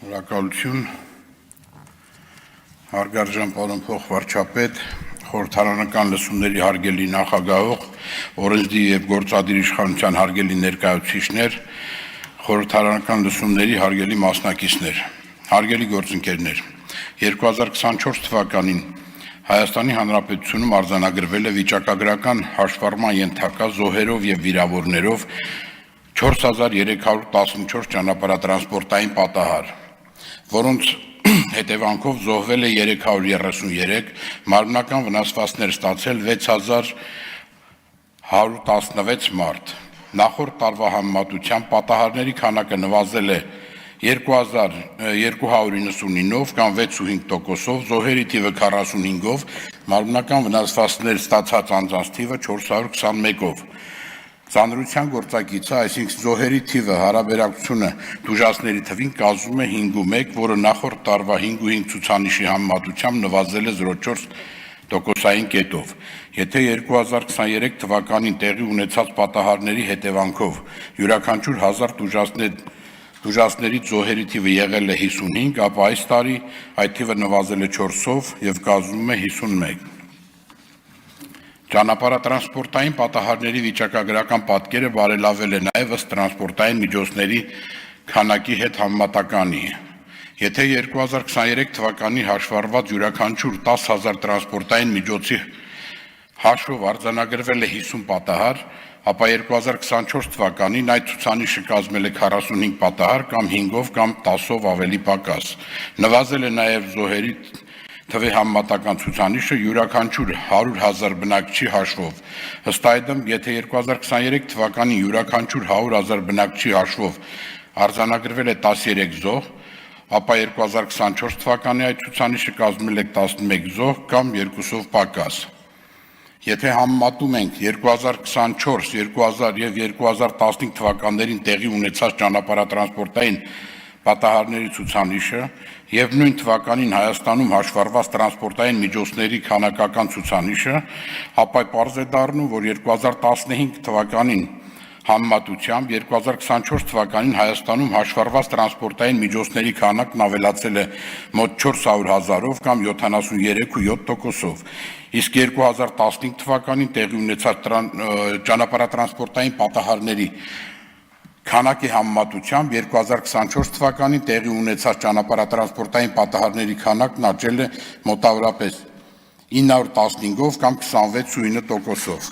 Շնորհակալություն, հարգարժան պարոն փոխվարչապետ, խորհրդարանական լսումների հարգելի նախագահող, օրենսդիր եւ գործադիր իշխանության հարգելի ներկայացուցիչներ, խորհրդարանական լսումների հարգելի մասնակիցներ, հարգելի գործընկերներ, 2024 թվականին Հայաստանի Հանրապետությունում արձանագրվել է վիճակագրական հաշվառման ենթակա զոհերով եւ վիրավորներով 4314 ճանապարհատրանսպորտային պատահար, որոնց հետևանքով զոհվել է 333, մարմնական վնասվածքներ ստացել 6116 մարդ։ Նախորդ տարվա համեմատությամբ պատահարների քանակը նվազել է 2299-ով կամ 65%-ով, զոհերի թիվը 45-ով, մարմնական վնասվածքներ ստացած անձանց թիվը 421-ով։ Ծանրության գործակիցը, այսինքն զոհերի թիվը հարաբերակցությունը տուժածների թվին կազմում է 5:1, որը նախորդ տարվա 5:5 ցուցանիշի համեմատությամբ նվազել է 0.4%-ային կետով։ Եթե 2023 թվականին տեղի ունեցած պատահարների հետևանքով յուրաքանչյուր 1000 տուժածներից զոհերի թիվը եղել է 55, ապա այս տարի այդ թիվը նվազել է 4-ով եւ կազմում է 51։ Ճանապարհատրանսպորտային պատահարների վիճակագրական պատկերը բարելավել է նաև ըստ տրանսպորտային միջոցների քանակի հետ համեմատականի։ Եթե 2023 թվականի հաշվառված յուրաքանչյուր 10000 տրանսպորտային միջոցի հաշվով արձանագրվել է 50 պատահար, ապա 2024 թվականին այդ ցուցանիշը կազմել է 45 պատահար կամ 5-ով կամ 10-ով ավելի պակաս։ Նվազել է նաև զոհերի թվի համեմատական ցուցանիշը յուրաքանչյուր 100,000 բնակչի հաշվով։ Ըստ այդմ, եթե 2023 թվականին յուրաքանչյուր 100,000 բնակչի հաշվով արձանագրվել է 13 զոհ, ապա 2024 թվականի այդ ցուցանիշը կազմել է 11 զոհ կամ 2-ով պակաս։ Եթե համեմատում ենք 2024, 2000 եւ 2015 թվականներին տեղի ունեցած ճանապարհատրանսպորտային պատահարների ցուցանիշը եւ նույն թվականին Հայաստանում հաշվառված տրանսպորտային միջոցների քանակական ցուցանիշը, ապա պարզ է դառնում, որ 2015 թվականին համեմատությամբ 2024 թվականին Հայաստանում հաշվառված տրանսպորտային միջոցների քանակն ավելացել է մոտ 400,000-ով կամ 73.7%-ով, իսկ 2015 թվականին տեղի ունեցած ճանապարհատրանսպորտային պատահարների քանակի համեմատությամբ 2024 թվականին տեղի ունեցած ճանապարհատրանսպորտային պատահարների քանակն աճել է մոտավորապես 915-ով կամ 26.9%-ով։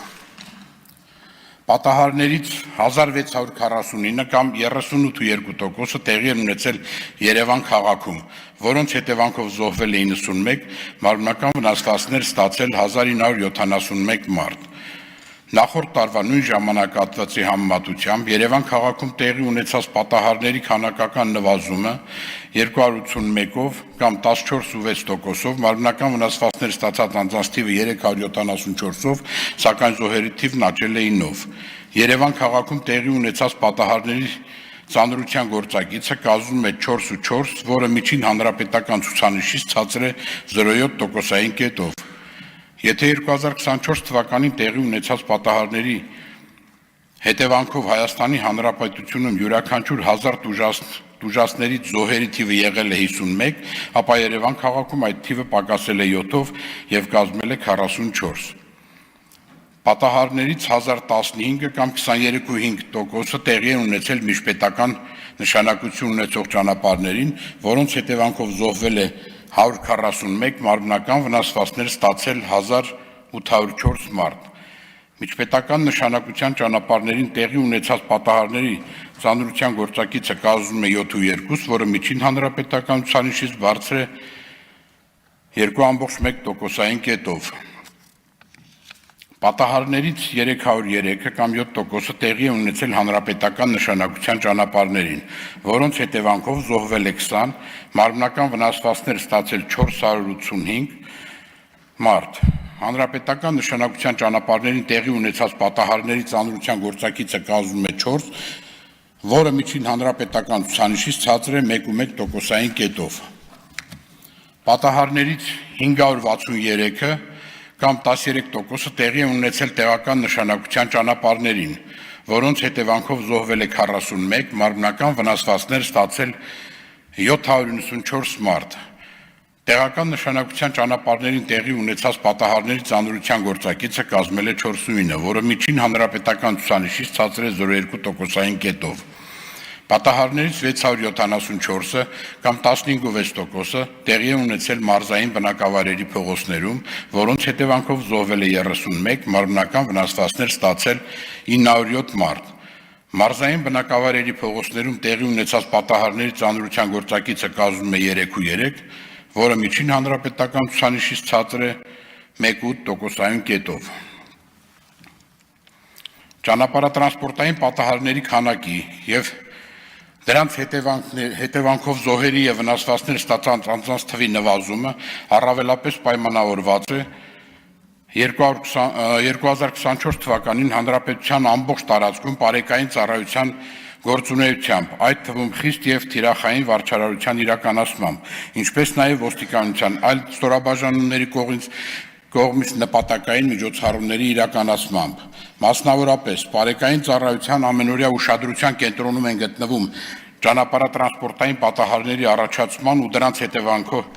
Պատահարներից 1649 կամ 38.2%-ը տեղի են ունեցել Երևան քաղաքում, որոնց հետևանքով զոհվել է 91, մարմնական վնասվածքներ ստացել 1971 մարդ։ Նախորդ տարվա նույն ժամանակահատվածի համեմատությամբ Երևան քաղաքում տեղի ունեցած պատահարների քանակական նվազումը 281-ով կամ 14.6%-ով, մարմնական վնասվածքներ ստացած անձանց թիվը 374-ով, սակայն զոհերի թիվն աճել է 9-ով։ Երևան քաղաքում տեղի ունեցած պատահարների ծանրության գործակիցը կազմում է 4.4, որը միջին հանրապետական ցուցանիշից ցածր է 0.7%-ային կետով։ Եթե 2024 թվականին տեղի ունեցած պատահարների հետևանքով Հայաստանի Հանրապետությունում յուրաքանչյուր 1000 տուժածներից զոհերի թիվը եղել է 51, ապա Երևան քաղաքում այդ թիվը պակասել է 7-ով եւ կազմել է 44։ Պատահարներից 1015-ը կամ 23.5%-ը տեղի են ունեցել միջպետական նշանակություն ունեցող ճանապարհներին, որոնց հետևանքով զոհվել է 141, մարմնական վնասվածքներ ստացել 1804 մարդ։ Միջպետական նշանակության ճանապարհներին տեղի ունեցած պատահարների ծանրության գործակիցը կազմում է 7.2, որը միջին հանրապետական ցուցանիշից բարձր է 2.1%-ային կետով։ Պատահարներից 303-ը կամ 7%-ը տեղի են ունեցել հանրապետական նշանակության ճանապարհներին, որոնց հետևանքով զոհվել է 20, մարմնական վնասվածքներ ստացել 485 մարդ։ Հանրապետական նշանակության ճանապարհներին տեղի ունեցած պատահարների ծանրության գործակիցը կազմում է 4, որը միջին հանրապետական ցուցանիշից ցածր է 1.1%-ային կետով։ Պատահարներից 563-ը կամ 13%-ը տեղի են ունեցել տեղական նշանակության ճանապարհներին, որոնց հետևանքով զոհվել է 41, մարմնական վնասվածքներ ստացել 794 մարդ, տեղական նշանակության ճանապարհներին տեղի ունեցած պատահարների ծանրության գործակիցը կազմել է 49, որը միջին հանրապետական ցուցանիշից ցածր է 0.2%-ային կետով։ Պատահարներից 674-ը կամ 15.6%-ը տեղի է ունեցել մարզային բնակավայրերի փողոցներում, որոնց հետևանքով զոհվել է 31, մարմնական վնասվածքներ ստացել 907 մարդ։ Մարզային բնակավայրերի փողոցներում տեղի ունեցած պատահարների ծանրության գործակիցը կազմում է 3.3, որը միջին հանրապետական ցուցանիշից ցածր է 1.8%-ային կետով։ Ճանապարհատրանսպորտային պատահարների քանակի եւ դրանց հետևանքով զոհերի եւ վնասվածքներ ստացած անձանց թվի նվազումը առավելապես պայմանավորված է 2024 թվականին հանրապետության ամբողջ տարածքում բարեկային ծառայության գործունեությամբ, այդ թվում խիստ եւ թիրախային վարչարարության իրականացմամբ, ինչպես նաեւ ոստիկանության այլ ստորաբաժանումների կողմից նպատակային միջոցառումների իրականացմամբ, մասնավորապես բարեկային ծառայության ամենօրյա ուշադրության կենտրոնում են գտնվում ճանապարհատրանսպորտային պատահարների առաջացման ու դրանց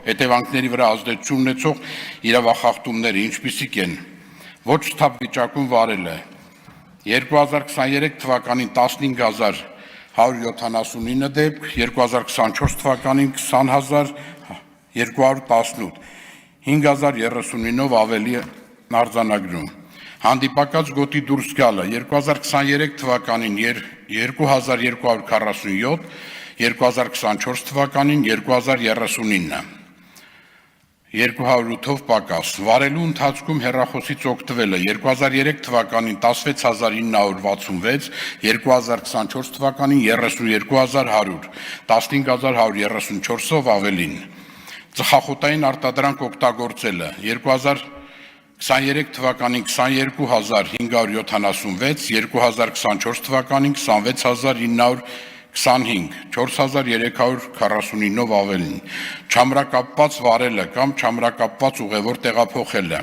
հետևանքների վրա ազդեցություն ունեցող իրավախախտումները, ինչպիսիք են ոչ սթափ վիճակում վարելը 2023 թվականին 15179 դեպք, 2024 թվականին 20218, 5039-ով ավելի արձանագրում։ Հանդիպակաց գոտի դուրս գալը 2023 թվականին 2247, 2024 թվականին 2039, 208-ով պակաս։ Վարելու ընթացքում հեռախոսից օգտվելը 2003 թվականին 16966, 2024 թվականին 32100, 15134-ով ավելին։ Ծխախոտային արտադրանք օգտագործելը 2023 թվականին 22576, 2024 թվականին 26925, 4349-ով ավելին։ Չամրակապված վարելը կամ չամրակապված ուղևոր տեղափոխելը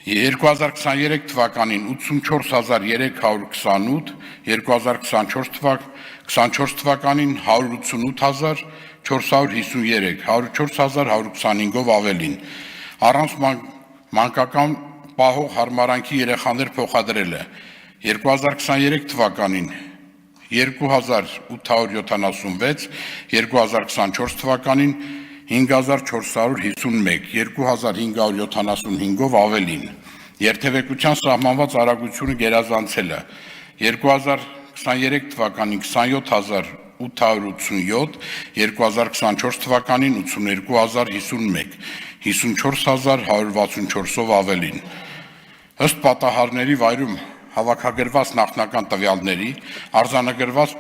2023 թվականին 84328, 2024 թվականին 188453, 104125-ով ավելին։ Առանց մանկական պահող հարմարանքի երեխաներ փոխադրելը 2023 թվականին 2876, 2024 թվականին 5451, 2575-ով ավելին։ Երթևեկության սահմանված արագությունը գերազանցելը 2023 թվականին 27887, 2024 թվականին 82051, 54164-ով ավելին։ Ըստ պատահարների վայրում հավաքագրված նախնական տվյալների, արձանագրված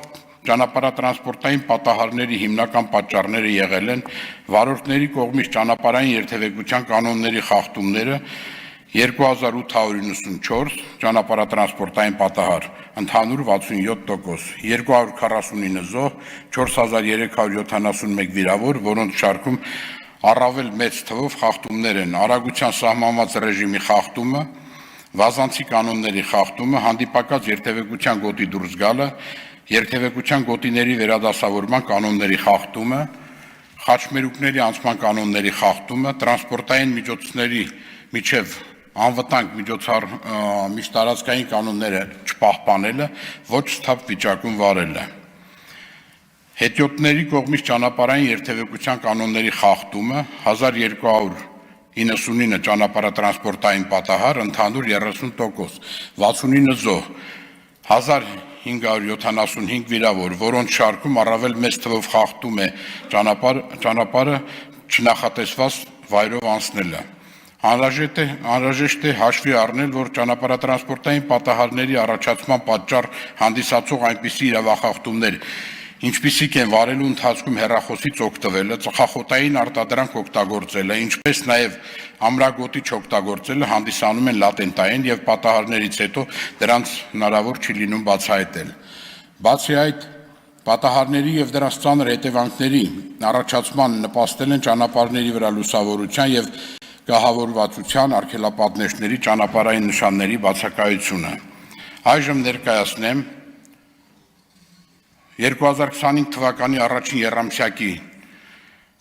ճանապարհատրանսպորտային պատահարների հիմնական պատճառները եղել են վարորդների կողմից ճանապարհային երթևեկության կանոնների խախտումները 2894 ճանապարհատրանսպորտային պատահար, ընդհանուր 67%, 249 զոհ, 4371 վիրավոր, որոնց շարքում առավել մեծ թվով խախտումներ են արագության սահմանված ռեժիմի խախտումը, վազանցի կանոնների խախտումը, հանդիպակաց երթևեկության գոտի դուրս գալը, երթևեկության գոտիների վերադասավորման կանոնների խախտումը, խաչմերուկների անցման կանոնների խախտումը, տրանսպորտային միջոցների միջև անվտանգ միջտարածքային կանոնները չպահպանելը, ոչ սթափ վիճակում վարելը։ Հետիոտների կողմից ճանապարհային երթևեկության կանոնների խախտումը 1299 ճանապարհատրանսպորտային պատահար, ընդհանուր 30%, 69 զոհ, 1575 վիրավոր, որոնց շարքում առավել մեծ թվով խախտում է ճանապարհը չնախատեսված վայրով անցնելը։ Անհրաժեշտ է հաշվի առնել, որ ճանապարհատրանսպորտային պատահարների առաջացման պատճառ հանդիսացող այնպիսի իրավախախտումներ, ինչպիսիք են վարելու ընթացքում հեռախոսից օգտվելը, ծխախոտային արտադրանք օգտագործելը, ինչպես նաև ամրագոտի չօգտագործելը հանդիսանում են լատենտային եւ պատահարներից հետո դրանց հնարավոր չի լինում բացահայտել։ Բացի այդ, պատահարների եւ դրանց ծանր հետևանքների առաջացման նպաստել են ճանապարհների վրա լուսավորության եւ գահավորվածության արգելապատնեշների ճանապարհային նշանների բացակայությունը։ Այժմ ներկայացնեմ 2025 թվականի առաջին եռամսյակի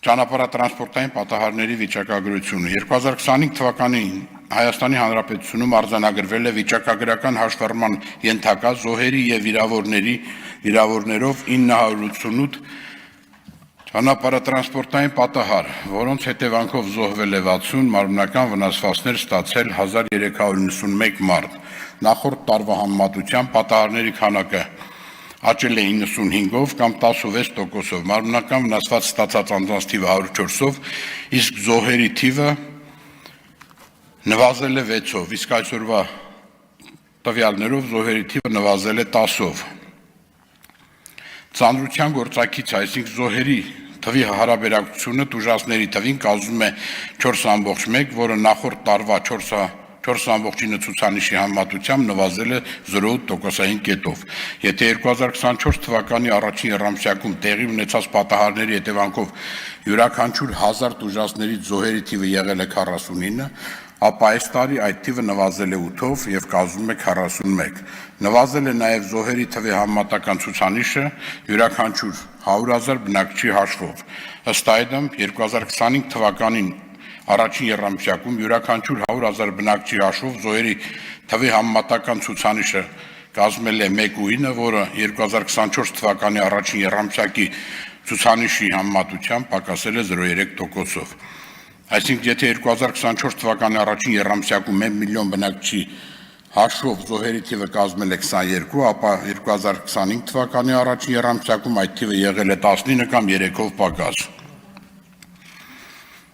ճանապարհատրանսպորտային պատահարների վիճակագրությունը 2025 թվականին Հայաստանի Հանրապետությունում արձանագրվել է վիճակագրական հաշվառման ենթակա զոհերի եւ վիրավորներով 988 ճանապարհատրանսպորտային պատահար, որոնց հետևանքով զոհվել է 60, մարմնական վնասվածքներ ստացել 1391 մարդ։ Նախորդ տարվա համեմատությամբ պատահարների քանակը աճել է 95-ով կամ 16%-ով, մարմնական վնասված ստացած անձանց թիվը 104-ով, իսկ զոհերի թիվը նվազել է 6-ով, իսկ այսօրվա տվյալներով զոհերի թիվը նվազել է 10-ով։ Ծանրության գործակից, այսինքն զոհերի թվի հարաբերակցությունը տուժածների թվին կազմում է 4,1, որը նախորդ տարվա 4,9 ցուցանիշի համեմատությամբ նվազել է 0,8%-ային կետով։ Եթե 2024 թվականի առաջին եռամսյակում տեղի ունեցած պատահարների հետևանքով յուրաքանչյուր 1000 տուժածներից զոհերի թիվը եղել է 49, ապա այս տարի այդ թիվը նվազել է 8-ով եւ կազմում է 41։ Նվազել է նաեւ զոհերի թվի համեմատական ցուցանիշը յուրաքանչյուր 100,000 բնակչի հաշվով։ Ըստ այդմ 2025 թվականին առաջին եռամսյակում յուրաքանչյուր 100,000 բնակչի հաշվով զոհերի թվի համեմատական ցուցանիշը կազմել է 1.9, որը 2024 թվականի առաջին եռամսյակի ցուցանիշի համեմատությամբ պակասել է 0,3%-ով։ Այսինքն, եթե 2024 թվականի առաջին եռամսյակում 1 միլիոն բնակչի հաշվով զոհերի թիվը կազմել է 22, ապա 2025 թվականի առաջին եռամսյակում այդ թիվը եղել է 19 կամ 3-ով պակաս։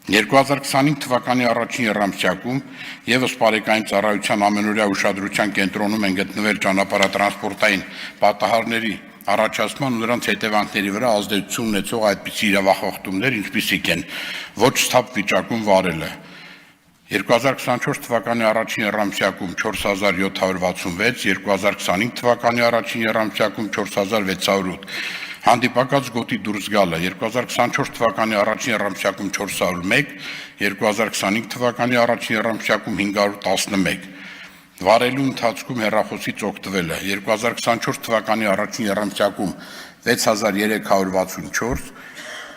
2025 թվականի առաջին եռամսյակում եւս բարեկային ծառայության ամենօրյա ուշադրության կենտրոնում են գտնվել ճանապարհատրանսպորտային պատահարների առաջացման ու նրանց հետևանքների վրա ազդեցություն ունեցող այդպիսի իրավախախտումներ, ինչպիսիք են ոչ սթափ վիճակում վարելը 2024 թվականի առաջին եռամսյակում 4766, 2025 թվականի առաջին եռամսյակում 4608, հանդիպակաց գոտի դուրս գալը 2024 թվականի առաջին եռամսյակում 401, 2025 թվականի առաջին եռամսյակում 511, վարելու ընթացքում հեռախոսից օգտվելը 2024 թվականի առաջին եռամսյակում 6364,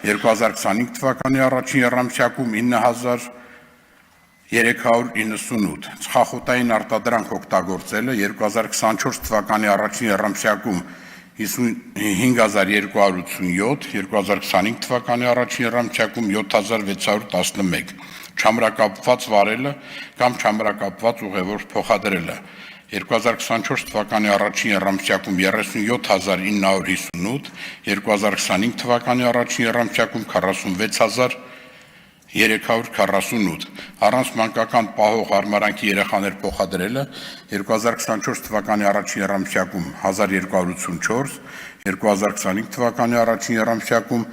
2025 թվականի առաջին եռամսյակում 9398, ծխախոտային արտադրանք օգտագործելը 2024 թվականի առաջին եռամսյակում 5287, 2025 թվականի առաջին եռամսյակում 7611, չամրակապված վարելը կամ չամրակապված ուղևոր փոխադրելը 2024 թվականի առաջին եռամսյակում 37958, 2025 թվականի առաջին եռամսյակում 46348, առանց մանկական պահող արմարանքի երեխաներ փոխադրելը 2024 թվականի առաջին եռամսյակում 1284, 2025 թվականի առաջին եռամսյակում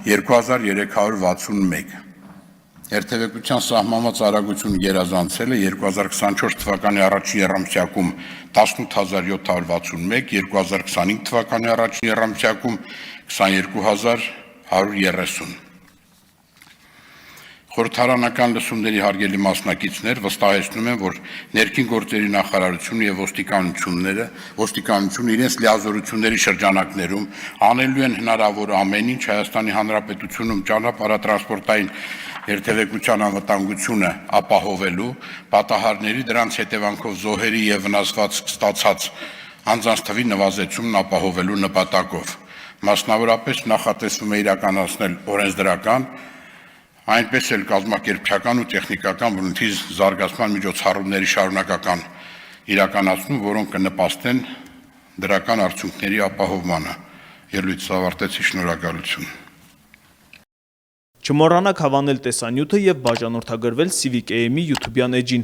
2361, Երթևեկության սահմանված արագություն գերազանցելը 2024 թվականի առաջին եռամսյակում 18761, 2025 թվականի առաջին եռամսյակում 22130։ Խորհրդարանական լսումների հարգելի մասնակիցներ վստահեցնում են, որ ներքին գործերի նախարարությունը եւ ոստիկանությունը իրենց լիազորությունների շրջանակներում անելու են հնարավոր ամեն ինչ Հայաստանի Հանրապետությունում ճանապարհատրանսպորտային երթևեկության անվտանգությունը ապահովելու, պատահարների դրանց հետևանքով զոհերի եւ վնասված ստացած անձանց թվի նվազեցումն ապահովելու նպատակով։ Մասնավորապես նախատեսվում է իրականացնել օրենսդրական, այնպես էլ կազմակերպչական ու տեխնիկական բնույթի զարգացման միջոցառումների շարունակական իրականացում, որոնք կնպաստեն դրական արդյունքների ապահովմանը։ Ելույթը ավարտեցի, շնորհակալություն։ Չմոռանաք հավանել տեսանյութը եւ բաժանորդագրվել Civic AM-ի YouTube-յան էջին։